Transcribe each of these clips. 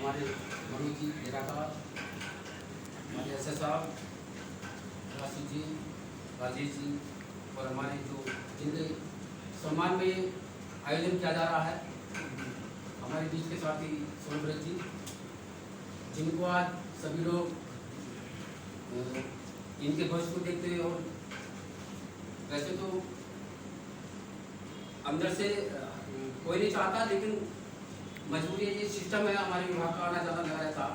हमारे मनोज जी निराकार, हमारे एसएस साहब, राशि जी, राजेश जी और हमारे जो जिनके सम्मान में आयोजन किया जा रहा है, हमारे बीच के साथी सोनभद्र जी, जिनको आज सभी लोग इनके भविष्य को देखते हैं और वैसे तो अंदर से कोई नहीं चाहता, लेकिन मजबूरी ये सिस्टम है, हमारे विभाग का आना जाना लगा रहता,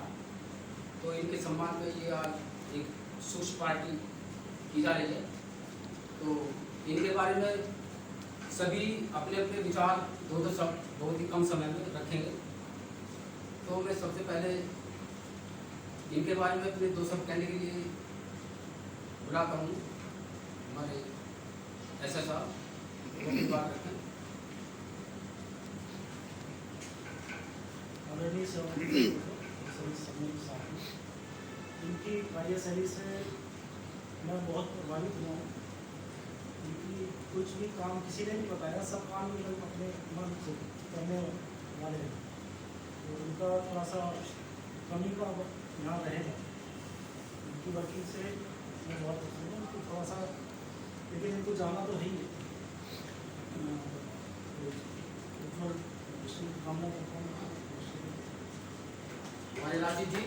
तो इनके सम्मान में ये आज एक सूक्ष्म पार्टी की जा रही है। तो इनके बारे में सभी अपने अपने विचार दो सब बहुत ही कम समय में रखेंगे। तो मैं सबसे पहले इनके बारे में अपने दो शब्द कहने के लिए बुलाता हूँ हमारे एसएस साहब, बात रखें। ऑलरेडी इनकी कार्यशैली से मैं बहुत प्रभावित हुआ हूँ। इनकी कुछ भी काम किसी ने नहीं बताया, सब काम ये लोग अपने मन से करने वाले हैं, तो उनका थोड़ा सा कमी का यहाँ रहेगा। इनकी वर्किंग से मैं बहुत खुश हूँ, उनको थोड़ा सा, लेकिन इनको जाना तो है ही कामना करता हूँ। हमारे राजेश जी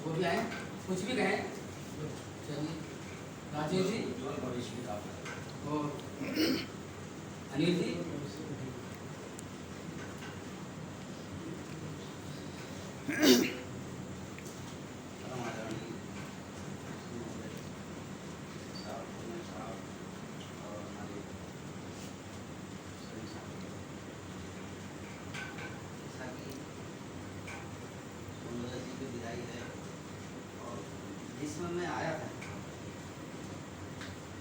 वो भी आए, कुछ भी कहें। चलिए राजेश जी और अनिल जी। जिसमें मैं आया था,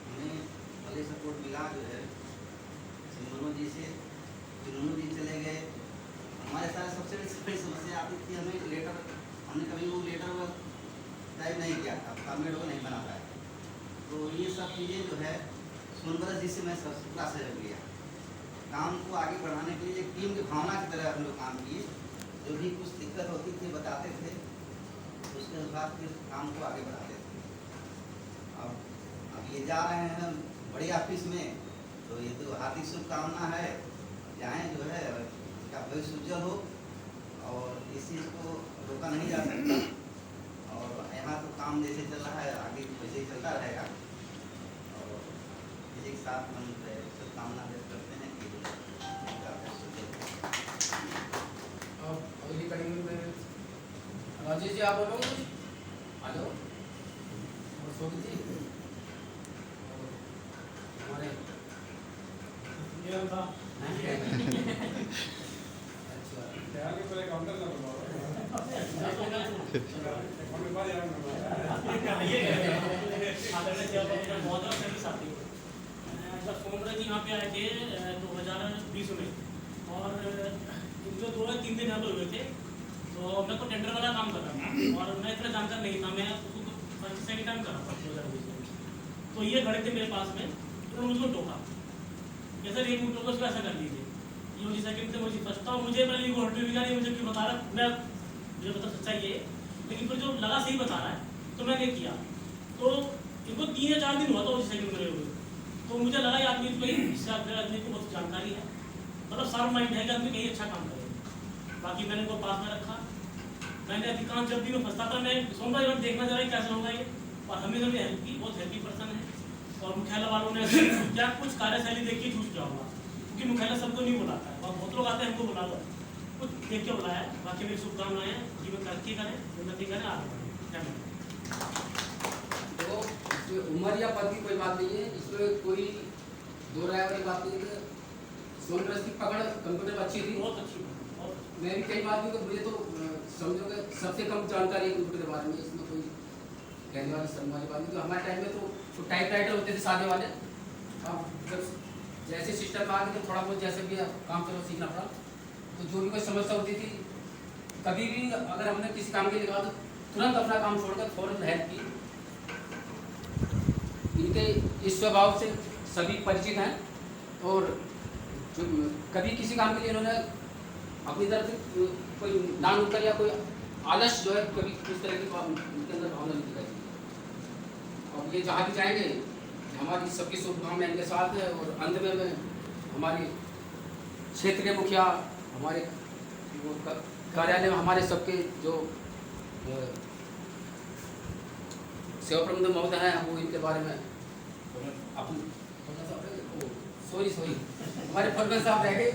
हमें भले सपोर्ट मिला जो है मनोज जी से, मनोज जी चले गए। हमारे साथ सबसे बड़ी समस्या आती थी, हमें लेटर, हमने कभी वो लेटर टाइप नहीं किया था, फॉर्मेट को नहीं बना पाया। तो ये सब चीज़ें जो है सोनभद्र जी से मैं सब पूरा सहयोग लिया। काम को आगे बढ़ाने के लिए एक टीम की भावना की तरह हम लोग काम किए। जो भी कुछ दिक्कत होती थी बताते थे, उसके अनुसार फिर काम को आगे बढ़ाते थे। अब ये जा रहे हैं बड़ी ऑफिस में, तो ये तो हार्दिक शुभकामना है, जाएँ जो है क्या भविष्य उज्जवल हो, और इस चीज़ को रोका नहीं जा सकता। और यहाँ तो काम जैसे चल रहा है आगे वैसे ही चलता रहेगा। और इसी के साथ हम शुभकामना व्यक्त करते हैं कि अगली कड़ी में राजेश जी आप बोलो, आ जाओ। और सोनी जी हमारे अच्छा सोनभद्र जी यहाँ पे आए थे 2020 में, और जो 2 या 3 दिन यहाँ पे हुए थे, तो मैं तो टेंडर वाला काम कर रहा था और मैं इतना जानकार नहीं था, मैं उसको सेकंड टाइम कर रहा था 2020 में। तो ये खड़े थे मेरे पास में, तो मुझको टोका कैसे एक मिनट को ऐसा कर लीजिए, ये मुझे सेकंड थे, मुझे फर्स्ट था, मुझे पहले वो हट भी नहीं, मुझे क्यों बता रहा, मैं मुझे पता सच्चाई है, लेकिन फिर जो लगा सही बता रहा है तो मैंने किया। तो इनको 3 या 4 दिन हुआ था उस सेकंड मेरे हुए, तो मुझे लगा ये आदमी को इससे आदमी को बहुत जानकारी है, मतलब शार्प माइंड है कि आदमी कहीं अच्छा काम करे। बाकी मैंने इनको पास में रखा। मैंने अधिकांश जब भी मैं फंसता था, मैं सोमवार देखना चाह रहा कैसे होगा ये, और हमें हेल्प की, बहुत हेल्पी पर्सन है। और मुख्यालय वालों ने क्या कुछ कार्यशैली देख के छूट गया होगा, क्योंकि मुख्यालय सबको नहीं बुलाता है, और बहुत लोग आते हैं हमको बुला दो, कुछ देख के बुलाया है। बाकी मेरी शुभकामनाएं हैं, जीवन तरक्की करें, उन्नति करें, आगे बढ़ें। तो इसमें उम्र या पद की कोई बात नहीं है, इसमें कोई दो राय वाली बात नहीं है। सोनभद्र की पकड़ कंप्यूटर अच्छी थी, बहुत अच्छी। मैं भी कई बात भी, तो मुझे तो समझो कि सबसे कम जानकारी है कंप्यूटर के बारे में, इसमें कोई कहने वाली शर्म वाली बात नहीं। तो हमारे टाइम में तो टाइप राइटर होते थे सादे वाले, अब जब जैसे सिस्टम आ गए तो थोड़ा बहुत जैसे भी काम चलो सीखना पड़ा। तो जो भी कोई समस्या होती थी, कभी भी अगर हमने किसी काम के लिए कहा तो तुरंत अपना काम छोड़कर फौरन हेल्प की। इनके इस स्वभाव से सभी परिचित हैं, और जो कभी किसी काम के लिए इन्होंने अपनी तरफ से कोई ना नुक्कड़ या कोई आलस जो है कभी इस तरह की उनके अंदर भावना नहीं दिखाई देती। और ये जहाँ भी जाएंगे हमारी सबकी शुभकामनाएं इनके साथ है। और अंत में मैं हमारे क्षेत्र के मुखिया, हमारे वो कार्यालय में हमारे सबके जो सेवा प्रबंधक महोदय हैं, वो इनके बारे में अपन सॉरी हमारे फरमान साहब रह गए।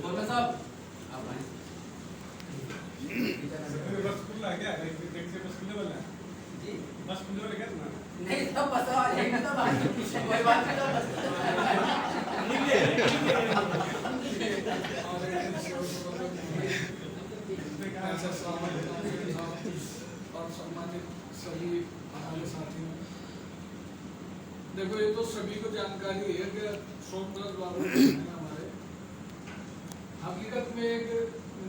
फरमान साहब आप आए। नहीं तब बस कोई बात और सम्मानित सभी हमारे साथियों, देखो ये तो सभी को जानकारी है कि सोमनाथ बाबू हमारे हकीकत में एक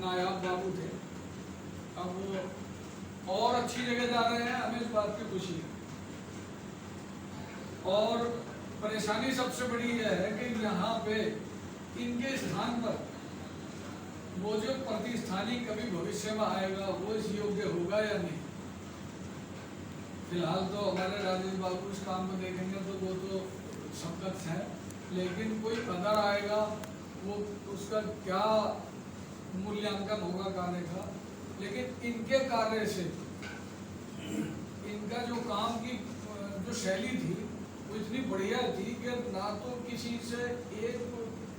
नायाब बाबू थे। अब वो और अच्छी जगह जा रहे हैं, हमें इस बात की खुशी है। और परेशानी सबसे बड़ी यह है कि यहाँ पे इनके स्थान पर वो जो प्रतिस्थानी कभी भविष्य में आएगा वो इस योग्य होगा या नहीं। फिलहाल तो हमारे राजेश बाबू इस काम को देखेंगे तो वो तो सबकत है, लेकिन कोई अदर आएगा वो उसका क्या मूल्यांकन होगा कार्य का। लेकिन इनके कार्य से इनका जो काम की जो शैली थी वो इतनी बढ़िया थी कि ना तो किसी से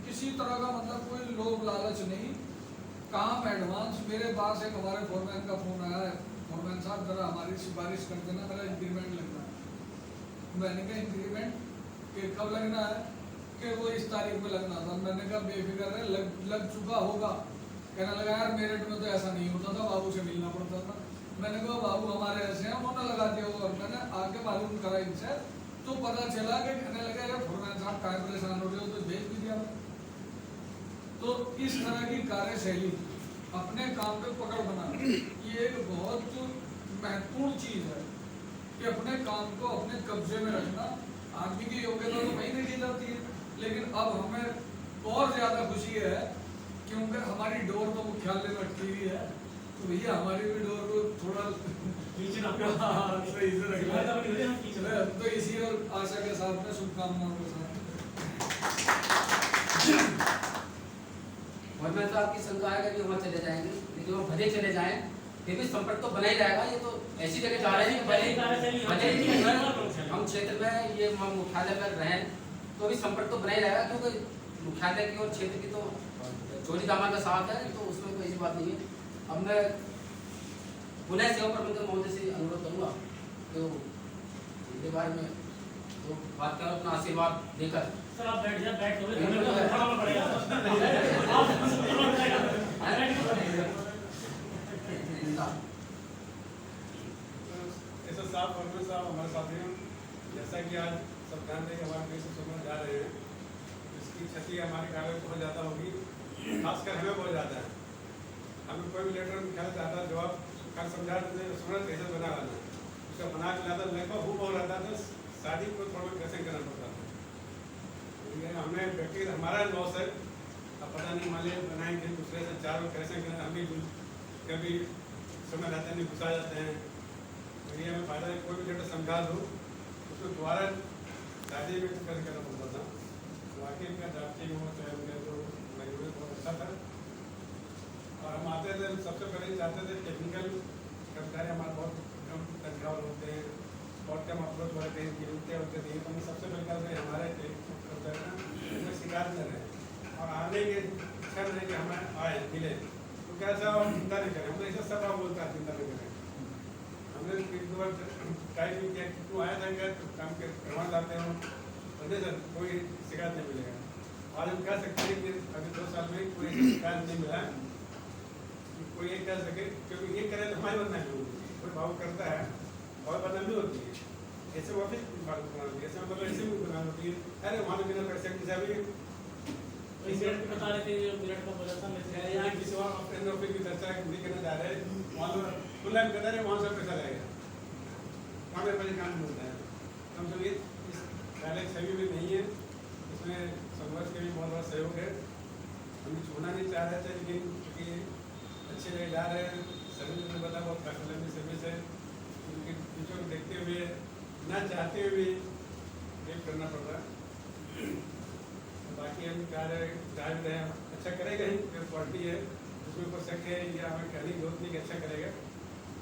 किसी तरह का मतलब कोई लोभ लालच नहीं, काम एडवांस। मेरे पास एक हमारे फोरमैन का फोन आया है, फोरमैन साहब जरा हमारी सिफारिश कर देना, मेरा इंक्रीमेंट लगना है। मैंने कहा इंक्रीमेंट कि कब लगना है? कि वो इस तारीख में लगना था। मैंने कहा बेफिक्र है, लग चुका होगा। कहने लगा यार मेरिट में तो ऐसा नहीं होता था, बाबू से मिलना पड़ता था। मैंने कहा बाबू हमारे ऐसे हैं, उन्होंने लगा दिया होगा। और मैंने आके मालूम करा इनसे तो पता चला कि कहने लगा यार फोरमैन साहब काय परेशान हो रहे हो, तो भेज भी दिया। तो इस तरह की कार्यशैली, अपने काम पे पकड़ बनाना, ये एक बहुत महत्वपूर्ण चीज है कि अपने काम को अपने कब्जे में रखना। आदमी की योग्यता तो वही नहीं दी जाती है, लेकिन अब हमें और ज्यादा खुशी है क्योंकि हमारी डोर तो मुख्यालय में अटकी हुई है, तो भैया हमारी भी डोर को थोड़ा सही से रखना। तो इसी और आशा के साथ में शुभकामनाओं के साथ फरमान साहब की शंका है कि वहाँ चले जाएंगे, लेकिन वहाँ भले चले जाएं फिर भी संपर्क तो बना ही रहेगा। ये तो ऐसी जगह जा रहे हैं कि भले हम क्षेत्र में ये मुख्यालय में रहें तो भी संपर्क तो बना ही रहेगा, क्योंकि मुख्यालय की और क्षेत्र की तो चोरी दामन का साथ है, तो उसमें कोई ऐसी बात नहीं है। अब मैं पुनः सेवा प्रबंधक महोदय से अनुरोध करूँगा तो इनके बारे में तो बात कर अपना आशीर्वाद देकर। सर आप बैठ जाए, बैठ थोड़े खड़ा होना पड़ेगा। ऐसा साहब फरमान साहब हमारे साथियों, जैसा कि आज सब जानते हैं कि हमारे देश से सुनने जा रहे हैं, इसकी क्षति हमारे कार्य में बहुत ज़्यादा होगी, खासकर हमें बहुत ज़्यादा है। हमें कोई भी लेटर ख्याल चाहता है, जवाब कल समझा देते सुनना कैसे बना लाना, उसका बना के लाता लगभग हूँ बहुत रहता था, शादी को थोड़ा कैसे करना पड़ता था। हमें व्यक्ति हमारा लॉस है, अब पता नहीं मान लीजिए बनाएंगे दूसरे से चार कैसे करें, हम भी कभी समय रहते नहीं घुसा जाते हैं। तो ये हमें फायदा है, कोई भी लेटर समझा दो उसको दोबारा शादी में कैसे करना पड़ता था। वाकई का जाती हो चाहे उनका जो मजबूरी बहुत अच्छा था। और हम आते थे, सबसे पहले चाहते थे टेक्निकल कर्मचारी हमारे बहुत कम तनख्वाह होते हैं, बहुत कम अप्रोच होते हैं, गिरते होते थे। तो हम सबसे पहले कहते हैं हमारे कर्मचारी शिकायत कर रहे हैं और आने के इच्छा नहीं कि हमें आए मिले, तो कैसा और चिंता नहीं करें। हमने ऐसा सब आप बोलता है चिंता नहीं करें। हमने एक दो बार टाइप भी किया, तू आया था क्या काम के करवा लाते हो, तो सर कोई शिकायत नहीं मिलेगा। आज हम कह सकते हैं कि अभी 2 साल में कोई शिकायत नहीं मिला, कोई ये कह सके, क्योंकि ये करे तो हमारी बदनामी होगी। कोई भाव करता है और बदनामी होती है, ऐसे वापिस बात बना होती है, ऐसे मतलब ऐसे भी बना होती है। अरे वहाँ तो बिना पैसे किसी भी बता रहे थे मिनट का बोला था यहाँ किसी और अपने नौकरी की चर्चा नहीं करने जा रहे हैं, वहाँ तो खुला कहता है वहाँ से पैसा लगेगा, वहाँ पे पहले काम मिलता है। हम सब ये इस पहले छवि भी नहीं है, इसमें संघर्ष के भी बहुत बड़ा सहयोग है। हम छोड़ना नहीं चाह रहे थे, लेकिन क्योंकि अच्छे लेके जा रहे हैं। सर्विस में बता बहुत काफ़ी लंबी सर्विस है, उनके फ्यूचर को देखते हुए ना चाहते हुए भी वेट करना पड़ रहा है। बाकी हम चाह रहे हैं अच्छा करेगा ही, क्वालिटी है उसमें कोई शक है या हमें कहने की जरूरत नहीं कि अच्छा करेगा,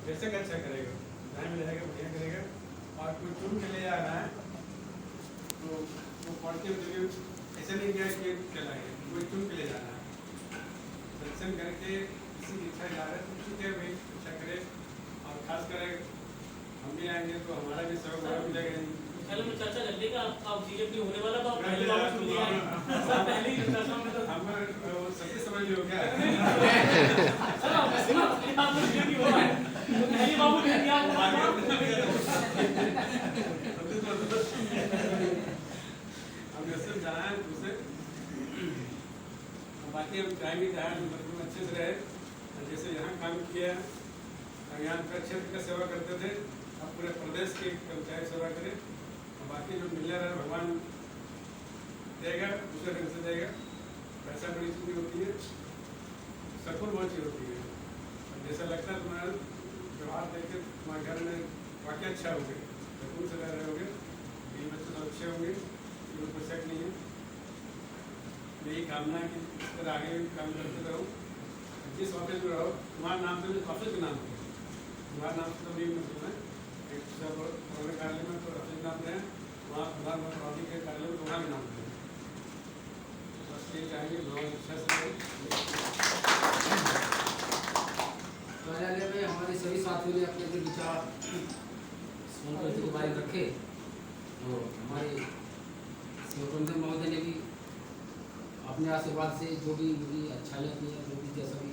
बेशक अच्छा करेगा, टाइम में रहेगा बढ़िया करेगा। और कोई चुन के ले जा रहा है तो वो क्वालिटी जरूर ऐसे नहीं गया कि चलाएगा, कोई चुन के ले जा रहा है, दर्शन करके किसी की इच्छा जा रहा है तो ठीक है भाई अच्छा करे। और खास कर हम भी आएंगे तो हमारा भी सहयोग बड़ा मिलेगा। पहले में चर्चा कर लेगा आप सीएम होने वाला था, पहले पहले बाबू सुन लिया है सर, पहले ही चर्चा में तो हम सत्य समझ लो क्या सर आप तो सीएम हो रहा है तो पहले बाबू ने दिया हम सब जाना है दूसरे। बाकी हम चाहेंगे जहाँ अच्छे से रहे, जैसे यहाँ काम किया यहाँ पर क्षेत्र का सेवा करते थे, अब पूरे प्रदेश के कर्मचारी सेवा करें। बाकी जो मिलने रहा भगवान देगा, दूसरे ढंग से देगा। पैसा बड़ी चीज़ होती है, सकून बहुत चीज़ होती है। जैसा लगता है तुम्हारा व्यवहार देख के तुम्हारे घर में वाकई अच्छा हो गए, सकून से रह रहे होगे, ये बच्चे तो अच्छे होंगे, ये कोई शक नहीं है। यही कामना है कि इस तरह आगे भी काम करते रहो। जिस ऑफिस में रहो तुम्हारा नाम से ऑफिस का नाम है, तुम्हारा नाम से तो नहीं मतलब है। एक सब कार्यालय में तो ऑफिस नाम है, वहाँ प्रधानमंत्री के कार्यालय में वहाँ भी नाम है। बस ये चाहेंगे बहुत अच्छा से कार्यालय में हमारे सभी साथियों ने अपने अपने विचार सोनभद्र के बारे में रखे और हमारे शिवरंजन महोदय ने भी अपने आशीर्वाद से जो भी उनकी अच्छाइयाँ की हैं, जो भी जैसा भी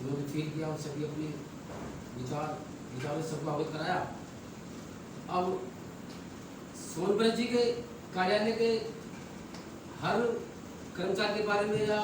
उन्होंने फील किया और सभी अपने विचारों से सबको अवगत कराया। अब सोनभद्र जी के कार्यालय के हर कर्मचारी के बारे में या